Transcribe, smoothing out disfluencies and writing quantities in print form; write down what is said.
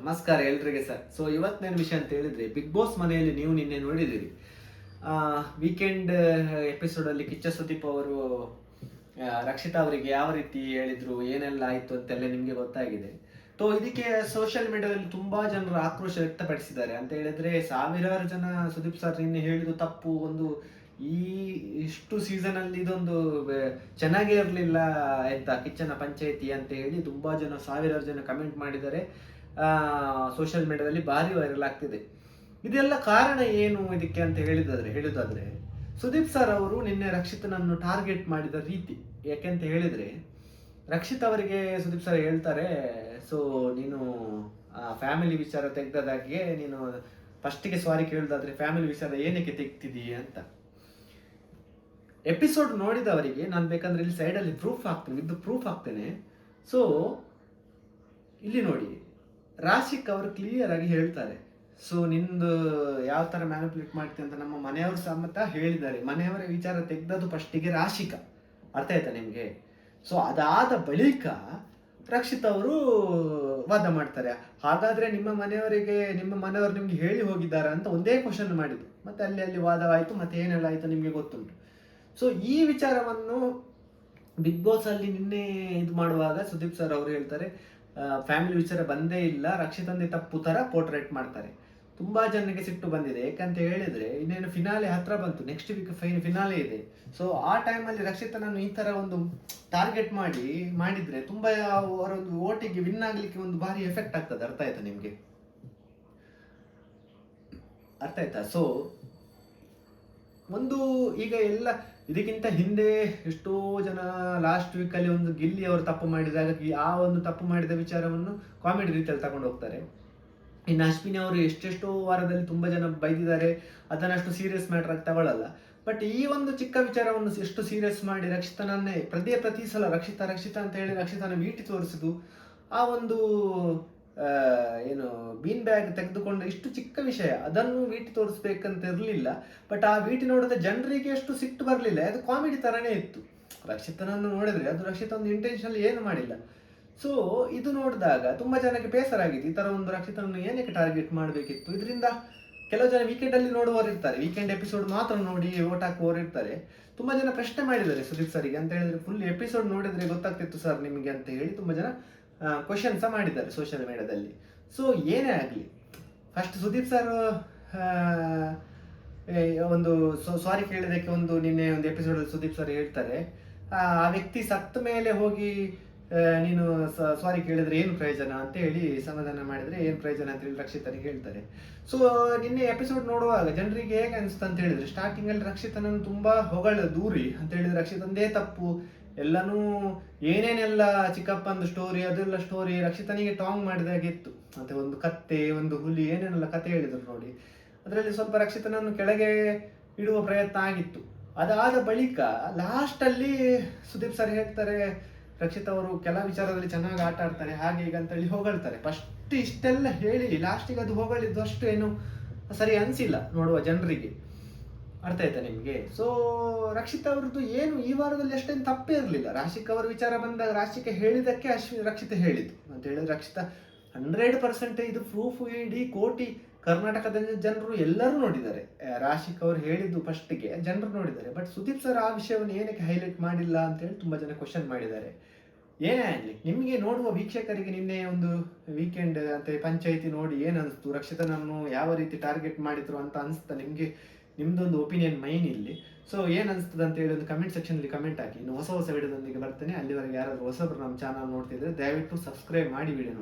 ನಮಸ್ಕಾರ ಎಲ್ರಿಗೆ sir. So ಇವತ್ತಿನ ವಿಷಯ ಅಂತ ಹೇಳಿದ್ರೆ, ಬಿಗ್ ಬಾಸ್ ಮನೆಯಲ್ಲಿ ನೀವು ನಿನ್ನೆ ನೋಡಿದಿರಿ. ವೀಕೆಂಡ್ ಎಪಿಸೋಡಲ್ಲಿ ಕಿಚ್ಚ ಸುದೀಪ್ ಅವರು ರಕ್ಷಿತಾ ಅವರಿಗೆ ಯಾವ ರೀತಿ ಹೇಳಿದ್ರು, ಏನೆಲ್ಲ ಆಯಿತು ಅಂತೆಲ್ಲ ನಿಮಗೆ ಗೊತ್ತಾಗಿದೆ. ಇದಕ್ಕೆ ಸೋಷಿಯಲ್ ಮೀಡಿಯಾದಲ್ಲಿ ತುಂಬಾ ಜನರು ಆಕ್ರೋಶ ವ್ಯಕ್ತಪಡಿಸಿದ್ದಾರೆ. ಅಂತ ಹೇಳಿದ್ರೆ ಸಾವಿರಾರು ಜನ ಸುದೀಪ್ ಸರ್ ನಿನ್ನೆ ಹೇಳಿದ್ದು ತಪ್ಪು, ಒಂದು ಈ ಇಷ್ಟು ಸೀಸನ್ ಅಲ್ಲಿ ಇದೊಂದು ಚೆನ್ನಾಗೇ ಇರಲಿಲ್ಲ ಎಂತ ಕಿಚ್ಚನ ಪಂಚಾಯಿತಿ ಅಂತ ಹೇಳಿ ತುಂಬಾ ಜನ, ಸಾವಿರಾರು ಜನ ಕಮೆಂಟ್ ಮಾಡಿದ್ದಾರೆ. ಸೋಷಿಯಲ್ ಮೀಡಿಯಾದಲ್ಲಿ ಭಾರಿ ವೈರಲ್ ಆಗ್ತಿದೆ. ಇದೆಲ್ಲ ಕಾರಣ ಏನು ಇದಕ್ಕೆ ಅಂತ ಹೇಳುದಾದ್ರೆ ಸುದೀಪ್ ಸರ್ ಅವರು ನಿನ್ನೆ ರಕ್ಷಿತನನ್ನು ಟಾರ್ಗೆಟ್ ಮಾಡಿದ ರೀತಿ. ಯಾಕೆಂತ ಹೇಳಿದ್ರೆ, ರಕ್ಷಿತ್ ಅವರಿಗೆ ಸುದೀಪ್ ಸರ್ ಹೇಳ್ತಾರೆ, ಸೊ ನೀನು ಫ್ಯಾಮಿಲಿ ವಿಚಾರ ತೆಗ್ದದಾಗೆ ನೀನು ಫಸ್ಟಿಗೆ ಸಾರಿ ಕೇಳಿದಾದ್ರೆ ಫ್ಯಾಮಿಲಿ ವಿಚಾರ ಏನಕ್ಕೆ ತೆಗ್ತಿದೀಯ ಅಂತ. ಎಪಿಸೋಡ್ ನೋಡಿದವರಿಗೆ ನಾನು ಬೇಕಂದ್ರೆ ಇಲ್ಲಿ ಸೈಡಲ್ಲಿ ಪ್ರೂಫ್ ಹಾಕ್ತೇನೆ. ಸೊ ಇಲ್ಲಿ ನೋಡಿ, ರಾಶಿಕ್ ಅವರು ಕ್ಲಿಯರ್ ಆಗಿ ಹೇಳ್ತಾರೆ, ಸೊ ನಿಂದು ಯಾವ ತರ ಮ್ಯಾನಿಪುಲೇಟ್ ಮಾಡ್ತೀನಿ ಅಂತ ನಮ್ಮ ಮನೆಯವರು ಸಮೇತ ಹೇಳಿದ್ದಾರೆ. ಮನೆಯವರ ವಿಚಾರ ತೆಗ್ದದ್ದು ಫಸ್ಟಿಗೆ ರಾಶಿಕ, ಅರ್ಥ ಆಯ್ತಾ ನಿಮ್ಗೆ? ಸೊ ಅದಾದ ಬಳಿಕ ರಕ್ಷಿತ್ ಅವರು ವಾದ ಮಾಡ್ತಾರೆ. ಹಾಗಾದ್ರೆ ನಿಮ್ಮ ಮನೆಯವರು ನಿಮ್ಗೆ ಹೇಳಿ ಹೋಗಿದ್ದಾರ ಅಂತ ಒಂದೇ ಕ್ವಶನ್ ಮಾಡಿದ್ರು. ಮತ್ತೆ ಅಲ್ಲಿ ವಾದವಾಯ್ತು, ಮತ್ತೆ ಏನೆಲ್ಲ ಆಯ್ತು ನಿಮ್ಗೆ ಗೊತ್ತುಂಟು. ಸೊ ಈ ವಿಚಾರವನ್ನು ಬಿಗ್ ಬಾಸ್ ಅಲ್ಲಿ ನಿನ್ನೆ ಇದು ಮಾಡುವಾಗ ಸುದೀಪ್ ಸರ್ ಅವರು ಹೇಳ್ತಾರೆ, ಫ್ಯಾಮಿಲಿ ವಿಚಾರ ಬಂದೇ ಇಲ್ಲ, ರಕ್ಷಿತಂದೆ ತಪ್ಪು ತರ ಪೋರ್ಟ್ರೇಟ್ ಮಾಡ್ತಾರೆ. ತುಂಬಾ ಜನಕ್ಕೆ ಸಿಟ್ಟು ಬಂದಿದೆ. ಯಾಕಂತ ಹೇಳಿದ್ರೆ ಇನ್ನೇನು ಫಿನಾಲೆ ಹತ್ರ ಬಂತು, ನೆಕ್ಸ್ಟ್ ವೀಕ್ ಫಿನಾಲೆ ಇದೆ. ಸೊ ಆ ಟೈಮಲ್ಲಿ ರಕ್ಷಿತನನ್ನು ಈ ತರ ಒಂದು ಟಾರ್ಗೆಟ್ ಮಾಡಿದ್ರೆ ತುಂಬಾ ಅವರ ಒಂದು ಓಟಿಗೆ ವಿನ್ ಆಗ್ಲಿಕ್ಕೆ ಒಂದು ಭಾರಿ ಎಫೆಕ್ಟ್ ಆಗ್ತದೆ. ಅರ್ಥ ಆಯ್ತಾ ನಿಮ್ಗೆ? ಅರ್ಥ ಆಯ್ತಾ? ಸೊ ಒಂದು ಈಗ ಎಲ್ಲ ಇದಕ್ಕಿಂತ ಹಿಂದೆ ಎಷ್ಟೋ ಜನ ಲಾಸ್ಟ್ ವೀಕ್ ಅಲ್ಲಿ ಒಂದು ಗಿಲ್ಲಿ ಅವರು ತಪ್ಪು ಮಾಡಿದಾಗ ಆ ಒಂದು ತಪ್ಪು ಮಾಡಿದ ವಿಚಾರವನ್ನು ಕಾಮಿಡಿ ರೀತಿಯಲ್ಲಿ ತಗೊಂಡು ಹೋಗ್ತಾರೆ. ಇನ್ನು ಅಶ್ವಿನಿ ಅವರು ಎಷ್ಟೆಷ್ಟೋ ವಾರದಲ್ಲಿ ತುಂಬಾ ಜನ ಬೈದಿದ್ದಾರೆ, ಅದನ್ನಷ್ಟು ಸೀರಿಯಸ್ ಮ್ಯಾಟರ್ ಆಗಿ ತಗೊಳ್ಳಲ್ಲ. ಬಟ್ ಈ ಒಂದು ಚಿಕ್ಕ ವಿಚಾರವನ್ನು ಎಷ್ಟು ಸೀರಿಯಸ್ ಮಾಡಿ ರಕ್ಷಿತನನ್ನೇ ಪ್ರತಿ ಸಲ ರಕ್ಷಿತ ಅಂತ ಹೇಳಿ ರಕ್ಷಿತನ ವೀಟಿ ತೋರಿಸುದು, ಆ ಒಂದು ಏನು ಬೀನ್ ಬ್ಯಾಗ್ ತೆಗೆದುಕೊಂಡು ಇಷ್ಟು ಚಿಕ್ಕ ವಿಷಯ ಅದನ್ನು ವೀಟಿ ತೋರಿಸ್ಬೇಕಂತ ಇರಲಿಲ್ಲ. ಬಟ್ ಆ ವೀಟಿ ನೋಡಿದ್ರೆ ಜನರಿಗೆ ಅಷ್ಟು ಸಿಟ್ಟು ಬರಲಿಲ್ಲ, ಅದು ಕಾಮಿಡಿ ತರನೇ ಇತ್ತು. ರಕ್ಷಿತನನ್ನು ನೋಡಿದ್ರೆ ಅದು ರಕ್ಷಿತ ಒಂದು ಇಂಟೆನ್ಷನ್ ಏನು ಮಾಡಿಲ್ಲ. ಸೊ ಇದು ನೋಡಿದಾಗ ತುಂಬಾ ಜನಕ್ಕೆ ಬೇಸರ ಆಗಿದೆ. ಈ ತರ ಒಂದು ರಕ್ಷಿತನನ್ನು ಏನಕ್ಕೆ ಟಾರ್ಗೆಟ್ ಮಾಡಬೇಕಿತ್ತು. ಇದರಿಂದ ಕೆಲವು ಜನ ವೀಕೆಂಡ್ ಅಲ್ಲಿ ನೋಡುವವರು ಇರ್ತಾರೆ, ವೀಕೆಂಡ್ ಎಪಿಸೋಡ್ ಮಾತ್ರ ನೋಡಿ ಓಟ್ ಹಾಕುವವರು ಇರ್ತಾರೆ. ತುಂಬಾ ಜನ ಪ್ರಶ್ನೆ ಮಾಡಿದ್ದಾರೆ ಸುದೀಪ್ ಸರಿಗೆ. ಅಂತ ಹೇಳಿದ್ರೆ ಫುಲ್ ಎಪಿಸೋಡ್ ನೋಡಿದ್ರೆ ಗೊತ್ತಾಗ್ತಿತ್ತು ಸರ್ ನಿಮಗೆ ಅಂತ ಹೇಳಿ ತುಂಬಾ ಜನ ಕ್ವಶನ್ ಸಹ ಮಾಡಿದ್ದಾರೆ ಸೋಷಿಯಲ್ ಮೀಡಿಯಾದಲ್ಲಿ. ಸೊ ಏನೇ ಆಗಲಿ, ಫಸ್ಟ್ ಸುದೀಪ್ ಸರ್ ಒಂದು ಸಾರಿ ಕೇಳಿದಕ್ಕೆ ನಿನ್ನೆ ಒಂದು ಎಪಿಸೋಡ್ ಸುದೀಪ್ ಸರ್ ಹೇಳ್ತಾರೆ, ಆ ವ್ಯಕ್ತಿ ಸತ್ತ ಮೇಲೆ ಹೋಗಿ ನೀನು ಸಾರಿ ಕೇಳಿದ್ರೆ ಏನು ಪ್ರಯೋಜನ ಅಂತ ಹೇಳಿ ಸಮಾಧಾನ ಮಾಡಿದ್ರೆ ಏನು ಪ್ರಯೋಜನ ಅಂತ ಹೇಳಿ ರಕ್ಷಿತನಿಗೆ ಹೇಳ್ತಾರೆ. ಸೊ ನಿನ್ನೆ ಎಪಿಸೋಡ್ ನೋಡುವಾಗ ಜನರಿಗೆ ಹೇಗೆ ಅನಿಸ್ತು ಅಂತ ಹೇಳಿದ್ರೆ, ಸ್ಟಾರ್ಟಿಂಗ್ ಅಲ್ಲಿ ರಕ್ಷಿತನನ್ನು ತುಂಬಾ ದೂರಿ ಅಂತ ಹೇಳಿದ್ರೆ ರಕ್ಷಿತಂದೇ ತಪ್ಪು, ಎಲ್ಲನೂ ಏನೇನೆಲ್ಲ ಚಿಕ್ಕಪ್ಪಂದು ಸ್ಟೋರಿ ಅದೆಲ್ಲ ಸ್ಟೋರಿ ರಕ್ಷಿತನಿಗೆ ಟಾಂಗ್ ಮಾಡಿದಾಗಿತ್ತು. ಮತ್ತೆ ಒಂದು ಕತ್ತೆ, ಒಂದು ಹುಲಿ, ಏನೇನೆಲ್ಲ ಕತೆ ಹೇಳಿದ್ರು ನೋಡಿ. ಅದರಲ್ಲಿ ಸ್ವಲ್ಪ ರಕ್ಷಿತನನ್ನು ಕೆಳಗೆ ಇಡುವ ಪ್ರಯತ್ನ ಆಗಿತ್ತು. ಅದಾದ ಬಳಿಕ ಲಾಸ್ಟ್ ಅಲ್ಲಿ ಸುದೀಪ್ ಸರ್ ಹೇಳ್ತಾರೆ, ರಕ್ಷಿತ್ ಅವರು ಕೆಲ ವಿಚಾರದಲ್ಲಿ ಚೆನ್ನಾಗಿ ಆಟ ಆಡ್ತಾರೆ, ಹಾಗೆ ಈಗ ಅಂತ ಹೇಳಿ ಹೊಗಳ್ತಾರೆ. ಫಸ್ಟ್ ಇಷ್ಟೆಲ್ಲ ಹೇಳಿ ಲಾಸ್ಟಿಗೆ ಅದು ಹೊಗಳಿದ್ದು ಅಷ್ಟು ಏನು ಸರಿ ಅನ್ಸಿಲ್ಲ ನೋಡುವ ಜನರಿಗೆ. ಅರ್ಥ ಆಯ್ತಾ ನಿಮ್ಗೆ? ಸೊ ರಕ್ಷಿತ್ ಅವ್ರದ್ದು ಏನು ಈ ವಾರದಲ್ಲಿ ಅಷ್ಟೇನು ತಪ್ಪೇ ಇರಲಿಲ್ಲ. ರಾಶಿಕ್ ಅವರ ವಿಚಾರ ಬಂದಾಗ ರಾಶಿಕ ಹೇಳಿದಕ್ಕೆ ರಕ್ಷಿತ ಹೇಳಿದ್ದು ಅಂತ ಹೇಳಿದ್ರೆ, ರಕ್ಷಿತ 100% ಇದು ಪ್ರೂಫ್ ಇಡೀ ಕೋಟಿ ಕರ್ನಾಟಕದ ಜನರು ಎಲ್ಲರೂ ನೋಡಿದ್ದಾರೆ. ರಾಶಿಕ್ ಅವರು ಹೇಳಿದ್ದು ಫಸ್ಟ್ಗೆ ಜನರು ನೋಡಿದ್ದಾರೆ. ಬಟ್ ಸುದೀಪ್ ಸರ್ ಆ ವಿಷಯವನ್ನು ಏನಕ್ಕೆ ಹೈಲೈಟ್ ಮಾಡಿಲ್ಲ ಅಂತ ಹೇಳಿ ತುಂಬಾ ಜನ ಕ್ವಶನ್ ಮಾಡಿದ್ದಾರೆ. ಏನೇ ಆಗ್ಲಿ, ನಿಮಗೆ ನೋಡುವ ವೀಕ್ಷಕರಿಗೆ ನಿನ್ನೆ ಒಂದು ವೀಕೆಂಡ್ ಅಂತ ಪಂಚಾಯಿತಿ ನೋಡಿ ಏನ್ ಅನಿಸ್ತು, ರಕ್ಷಿತನನ್ನು ಯಾವ ರೀತಿ ಟಾರ್ಗೆಟ್ ಮಾಡಿದ್ರು ಅಂತ ಅನಿಸ್ತಾ ನಿಮ್ಗೆ? ನಿಮ್ದೊಂದು ಒಪಿನಿಯನ್ ಮೈನ್ ಇಲ್ಲಿ. ಸೊ ಏನ್ ಅನಿಸ್ತದೆ ಅಂತ ಹೇಳಿ ಒಂದು ಕಮೆಂಟ್ ಸೆಕ್ಷನ್ ಅಲ್ಲಿ ಕಮೆಂಟ್ ಹಾಕಿ. ಇನ್ನು ಹೊಸ ವಿಡಿಯೋದೊಂದಿಗೆ ಬರ್ತೇನೆ. ಅಲ್ಲಿವರೆಗೆ ಯಾರಾದ್ರೂ ಹೊಸಬ್ರು ನಮ್ಮ ಚಾನಲ್ ನೋಡ್ತಿದ್ರೆ ದಯವಿಟ್ಟು ಸಬ್ಸ್ಕ್ರೈಬ್ ಮಾಡಿ ವಿಡಿಯೋ ನೋಡಿ.